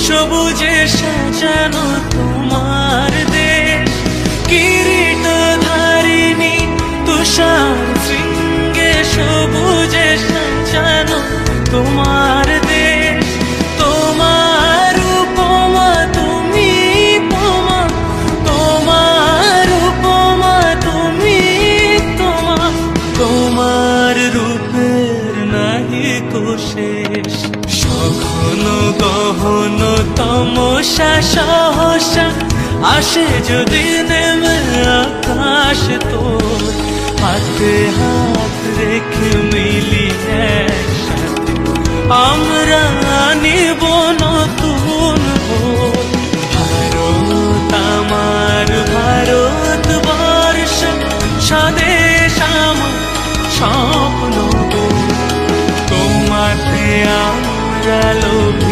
সবুজে সাজানো তোমার দেশ, কিরীট ধারিণী তুষার শৃঙ্গে সবুজে সাজানো তোমার দেশ। তোমার উপমা তুমি তোমা, তোমার উপমা তুমি তোমা, তোমার রূপের নাহি কো শেষ। সঘন গহন তমসা সহসা আসে যদি নেমে আকাশ তোর, হাতে হাত রেখে মিলি একসাথে আমরা নিব